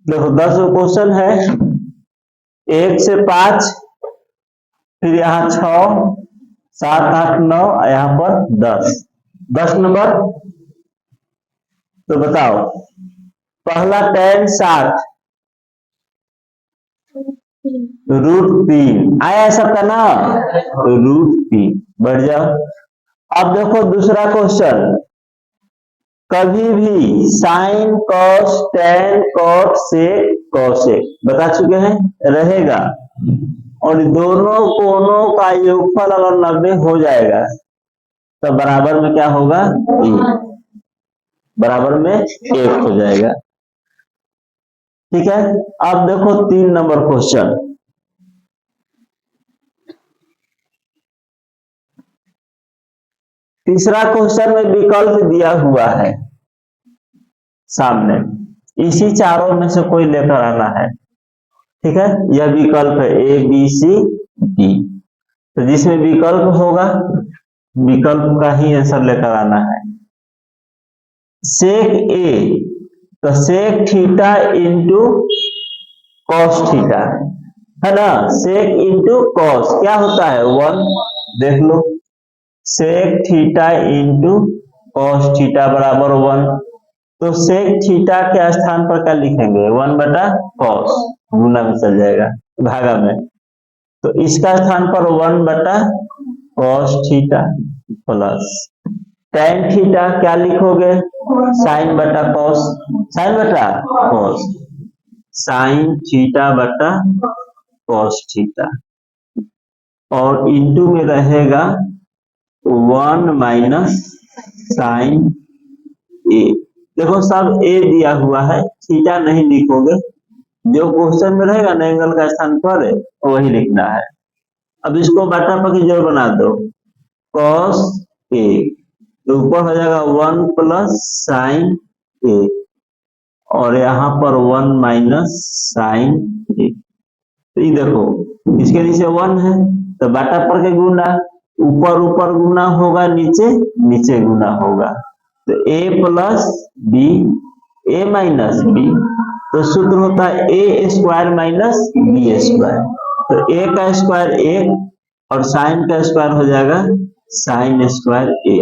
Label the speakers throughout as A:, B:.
A: देखो 10 क्वेश्चन है, 1 से 5, फिर यहाँ 6, 7, 8, 9, यहाँ पर 10 नंबर। तो बताओ, पहला tan 60 √3 आया सबका ना, √3 बढ़ जाओ। अब देखो दूसरा क्वेश्चन, कभी भी sine cos tan cot sec cosec बता चुके हैं रहेगा, और दोनों कोणों का योगफल अगर 90 हो जाएगा तो बराबर में क्या होगा, बराबर में 1 हो जाएगा। ठीक है, अब देखो 3 नंबर क्वेश्चन, तीसरा क्वेश्चन में विकल्प दिया हुआ है सामने, इसी चारों में से कोई लेकर आना है। ठीक है, यह विकल्प है A B C D, तो जिसमें विकल्प होगा विकल्प का ही आंसर लेकर आना है। सेक A, तो sec theta into cos theta है ना, सेक इंटू कॉस क्या होता है 1, देख लो, sec theta into cos theta बराबर 1, तो सेक थीटा के स्थान पर क्या लिखेंगे 1/cos, गुना में चल जाएगा भागा में, तो इसका स्थान पर 1/cos theta plus tan theta क्या लिखोगे sin बटा cos, sin बटा cos, sin थीटा बटा cos थीटा, और इंटू में रहेगा 1 माइनस साइन ए। देखो सब ए दिया हुआ है, थीटा नहीं लिखोगे, जो क्वेश्चन में रहेगा ना एंगल का स्थान पर वही लिखना है। अब इसको बटा पर की जोड़ बना दो, cos ए, तो ऊपर हो जाएगा 1 प्लस साइन ए, और यहाँ पर 1 माइनस साइन ए। तो ये देखो इसके नीचे 1 है तो बटा पर के गुना, ऊपर ऊपर गुना होगा, नीचे नीचे गुना होगा, तो a plus B, a minus B, तो सूत्र होता है a square minus B square, तो a का स्क्वायर 1 और साइन का स्क्वायर हो जाएगा साइन स्क्वायर a,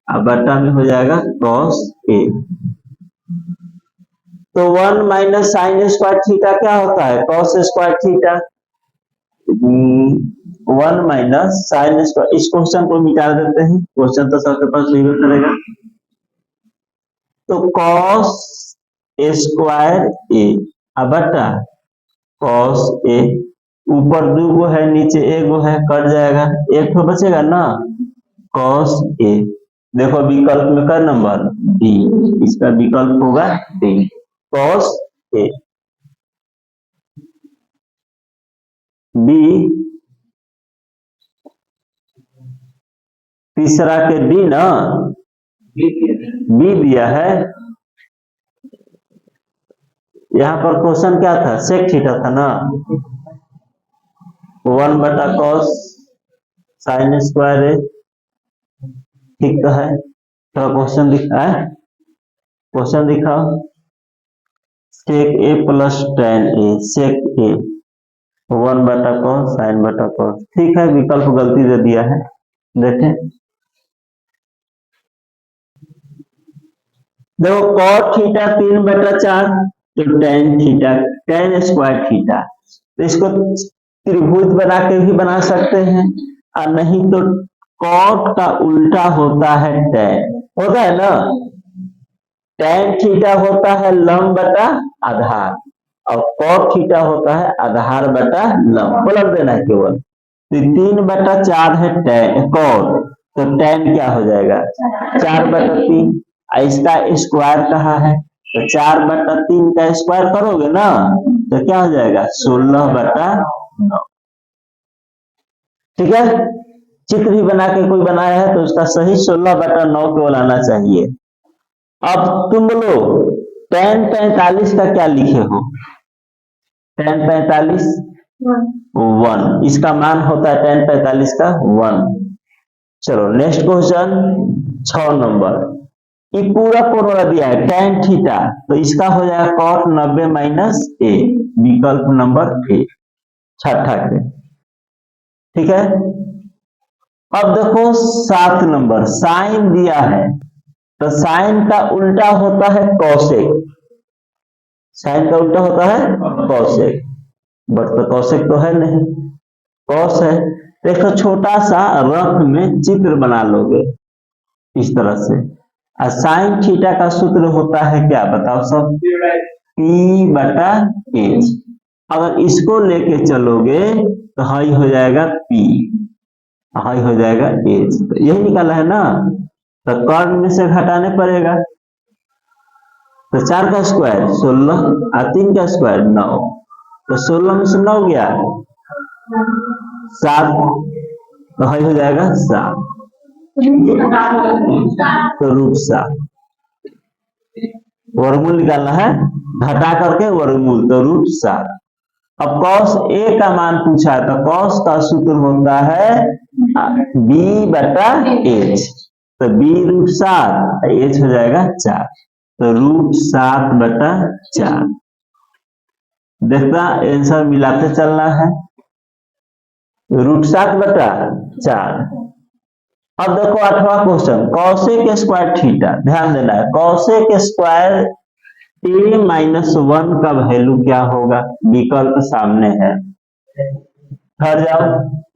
A: अब बटा में हो जाएगा cos a। तो 1 माइनस साइन स्क्वायर थीटा क्या होता है cos square theta, 1 minus sine square, इस क्वेश्चन को मिटा देते हैं, क्वेश्चन तो सबके पास नहीं करेगा, तो cos स्क्वायर ए बटा cos ए, ऊपर 2 गो है नीचे 1 गो है, कट जाएगा, 1 तो बचेगा ना, cos ए। देखो विकल्प में का नंबर डी, इसका विकल्प होगा डी, cos ए। बी तीसरा के डी ना, बी दिया है, यहाँ पर क्वेश्चन क्या था सेक थीटा था ना, 1/cos साइन स्क्वायर ए, ठीक तो है, थोड़ा क्वेश्चन दिखा है, क्वेश्चन दिखाओ, सेक ए प्लस tan ए, सेक ए 1/cos साइन बटा cos, ठीक है, विकल्प गलती दे दिया है, देखें देखो cot थीटा 3/4, तो tan theta tan square theta, तो इसको त्रिभुज बना के भी बना सकते हैं, और नहीं तो cot का उल्टा होता है tan, होता है ना, tan थीटा होता है लंब बटा आधार, और cot थीटा होता है आधार बटा लंब, पलट देना है केवल, तो 3/4 है tan cot, तो tan क्या हो जाएगा 4/3, इसका स्क्वायर कहा है, तो 4/3 का स्क्वायर करोगे ना तो क्या हो जाएगा 16/9। ठीक है, चित्र भी बना के कोई बनाया है तो उसका सही 16/9 केवल आना चाहिए। अब तुम बोलो tan 45 का क्या लिखे हो, tan 45 1, इसका मान होता है tan 45 का 1। चलो नेक्स्ट क्वेश्चन 6 नंबर, ये पूरा कोण वाला दिया है tan थीटा, तो इसका हो जाएगा cot 90 माइनस ए, विकल्प नंबर ए, छठा के। ठीक है, अब देखो 7 नंबर, साइन दिया है, तो साइन का उल्टा होता है कौशिक, साइन का उल्टा होता है कौशिक, बट तो कौशिक तो है नहीं, कौस है। तो एक छोटा सा रफ में चित्र बना लोगे इस तरह से। और साइन थीटा का सूत्र होता है क्या, बताओ सब, P बटा एच। अगर इसको लेके चलोगे तो हाई हो जाएगा P, हाई हो जाएगा एच, तो यही निकाला है ना। तो कर्ण में से घटाने पड़ेगा, तो 4 का स्क्वायर 16 और 3 का स्क्वायर 9, तो 16 में से 9 गया 7, तो हाई हो जाएगा 7, तो √7, वर्गमूल निकालना है, घटा करके वर्गमूल, तो √7। अब cos a का मान पूछा है, तो cos का सूत्र होता है b बटा h, तो b √7, h हो जाएगा 4, तो √7 बटा 4। देखना आंसर मिलाते चलना है, √7 बटा 4। अब देखो 8वां क्वेश्चन, कौशिक स्क्वायर थीटा, ध्यान देना है, कौशिक स्क्वायर a माइनस 1 का वैल्यू क्या होगा, विकल्प सामने है, ठहर जाओ,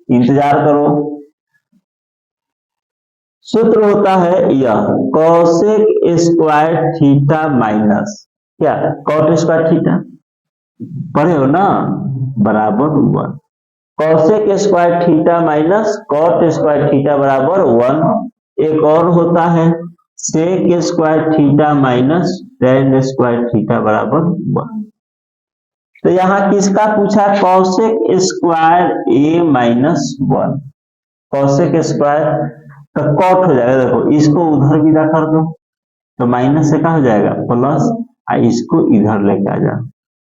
A: इंतजार करो। सूत्र होता है यह, कौशिक स्क्वायर थीटा माइनस क्या, कॉट स्क्वायर थीटा, पढ़े हो ना, बराबर 1, cosec square theta minus cot square theta बराबर 1। एक और होता है sec square theta minus tan square theta बराबर 1। तो यहाँ किसका पूछा, cosec square a minus 1, cosec square का कॉट हो जाएगा, देखो इसको उधर विदा कर दो, तो माइनस से क्या हो जाएगा प्लस, और इसको इधर लेके आ जाओ,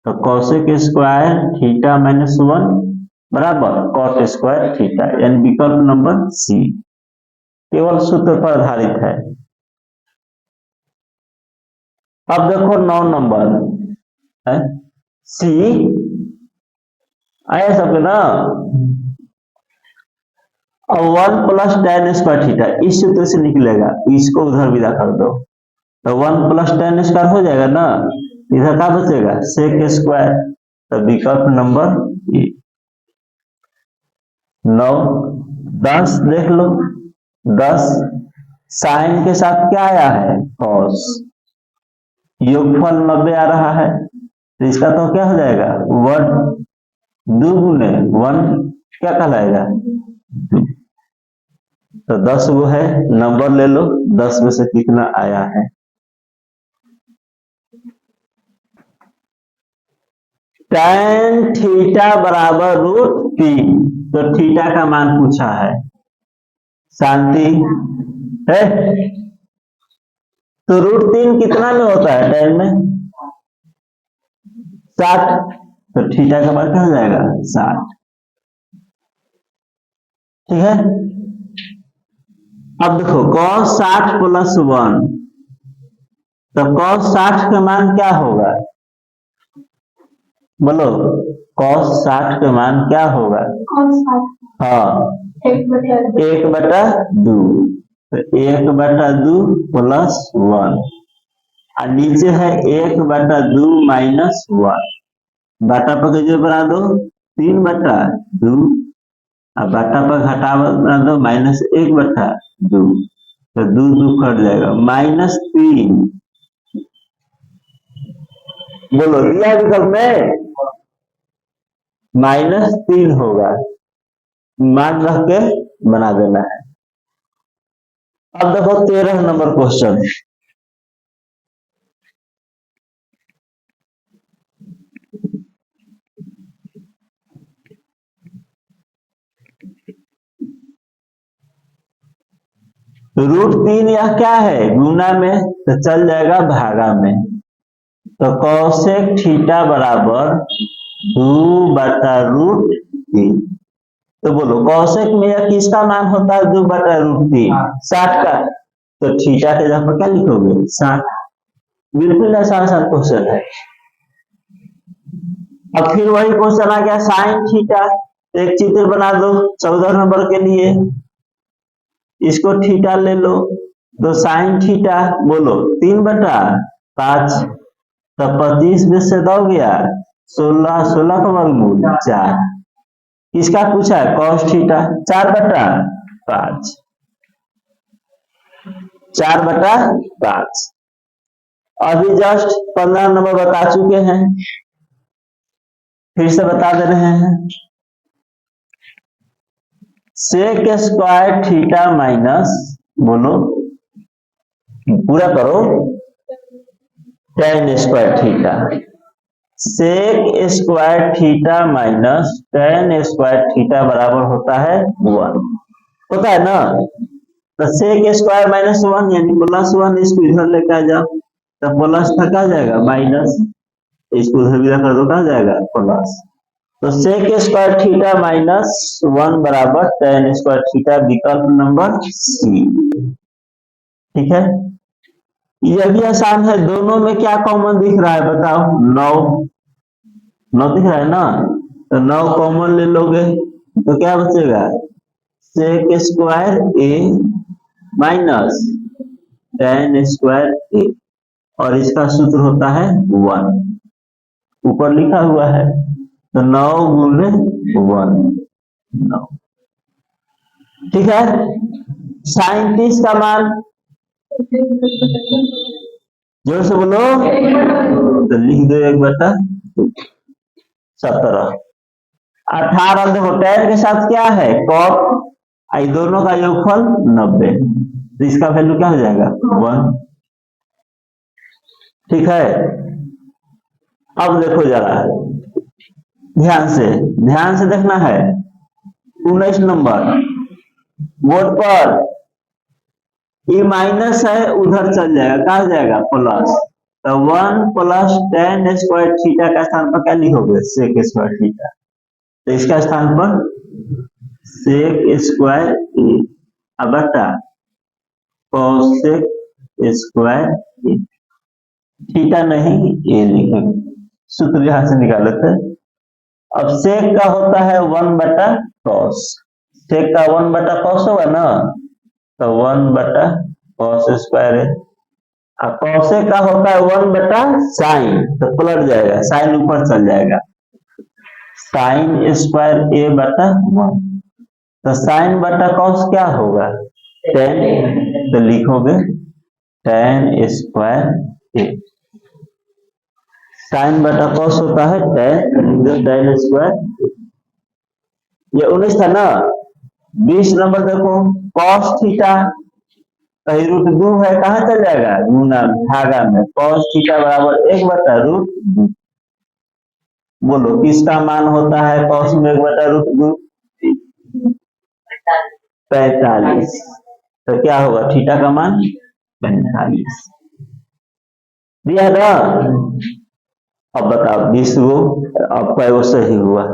A: तो कौशिक स्क्वायर थीटा माइनस 1 बराबर कॉट स्क्वायर थीटा, यानी विकल्प नंबर सी केवल सूत्र पर आधारित है। अब देखो 9 नंबर है, सी आया सबके ना, अब 1 प्लस टेन स्क्वायर थीटा इस सूत्र से निकलेगा, इसको उधर विदा कर दो, तो 1 प्लस टेन स्क्वायर हो जाएगा ना, इधर क्या बचेगा सेक स्क्वायर, तो विकल्प नंबर 9। 10 देख लो, 10 साइन के साथ क्या आया है कॉस, योगफल 90 आ रहा है, तो इसका तो क्या हो जाएगा 1, 2 गुने 1 क्या कहलाएगा 2, तो 10 वो है, नंबर ले लो 10 में से कितना आया है, tan थीटा बराबर √3, तो थीटा का मान पूछा है, शांति है, तो √3 कितना में होता है tan में 60, तो थीटा का मान क्या हो जाएगा 60। ठीक है, अब देखो cos 60 प्लस 1, तो cos 60 का मान क्या होगा, बोलो cos 60 का मान क्या होगा, हाँ 1/2, तो 1/2 प्लस 1, और नीचे है 1/2 माइनस 1, बाटा पर जो बना दो 3/2, और बाटा पर घटा बना दो -1/2, तो 2 कट जाएगा -3, बोलो दिया विकल्प में -3 होगा, मान रख के बना देना है। अब देखो 13 नंबर क्वेश्चन, √3 यह क्या है गुना में, तो चल जाएगा भागा में, तो कौशिक थीटा बराबर 2/√3, तो बोलो कौशिक में यह किसका मान होता है 2/√3, 60 का, तो थीटा के जगह पर क्या लिखोगे 60। बिल्कुल आसान क्वेश्चन है। अब फिर वही क्वेश्चन आ गया साइन थीटा। एक चित्र बना दो 14 नंबर के लिए, इसको थीटा ले लो। तो साइन थीटा बोलो 3/5, तो 25 में से 2 गया 16, 16 का वर्गमूल 4। किसका पूछा है कॉस थीटा 4/5, 4/5। अभी जस्ट 15 नंबर बता चुके हैं, फिर से बता दे रहे हैं। सेक स्क्वायर थीटा माइनस, बोलो पूरा करो, tan square theta. Sec square theta minus tan square theta बराबर होता है 1, होता है ना। तो सेक स्क्वायर माइनस 1 यानी +1, इसको इधर लेकर आ जाओ, तो प्लस था क्या जाएगा माइनस, इसको उधर भी रखा तो क्या जाएगा प्लस। तो सेक स्क्वायर थीटा माइनस 1 बराबर tan स्क्वायर थीटा, विकल्प नंबर सी। ठीक है, यह भी आसान है। दोनों में क्या कॉमन दिख रहा है बताओ, 9 दिख रहा है ना, तो 9 कॉमन ले लोगे तो क्या बचेगा सेक स्क्वायर ए माइनस tan स्क्वायर ए, और इसका सूत्र होता है 1, ऊपर लिखा हुआ है। तो 9 गुणे 1, 9। ठीक है, साइन 30 का मान जोर से बोलो, तो लिख दो 1/17। 18 देखो tan के साथ क्या है cos, आई दोनों का योगफल 90, तो इसका वैल्यू क्या हो जाएगा 1। ठीक है, अब देखो जरा ध्यान से देखना है। 19 नंबर बोर्ड पर ये माइनस है, उधर चल जाएगा, कहा जाएगा प्लस। तो 1 + tan स्क्वायर थीटा का स्थान पर क्या लिखोगे सेक स्क्वायर थीटा, तो इसका स्थान पर सेक स्क्वायर ए बटा कोसेक स्क्वायर ए, थीटा नहीं ए लिखेंगे, सूत्र यहां से निकाले थे। अब सेक का होता है 1/cos, सेक का 1/cos होगा ना, तो 1/cos स्क्वायर है। अब कॉसेक का होता है 1/sin, तो पलट जाएगा, साइन ऊपर चल जाएगा, साइन स्क्वायर a/1। तो sin/cos क्या होगा 10, तो लिखोगे tan स्क्वायर a। sin/cos होता है tan स्क्वायर। ये 19 था ना। 20 नंबर देखो cos थीटा, √2 है, कहाँ चल जाएगा गुना भागा में, cos थीटा बराबर 1/√2। बोलो किसका मान होता है cos में 1/√2, 45। तो क्या होगा थीटा का मान 45 दिया ना। अब बताओ 20 गो, अब क्या सही हुआ।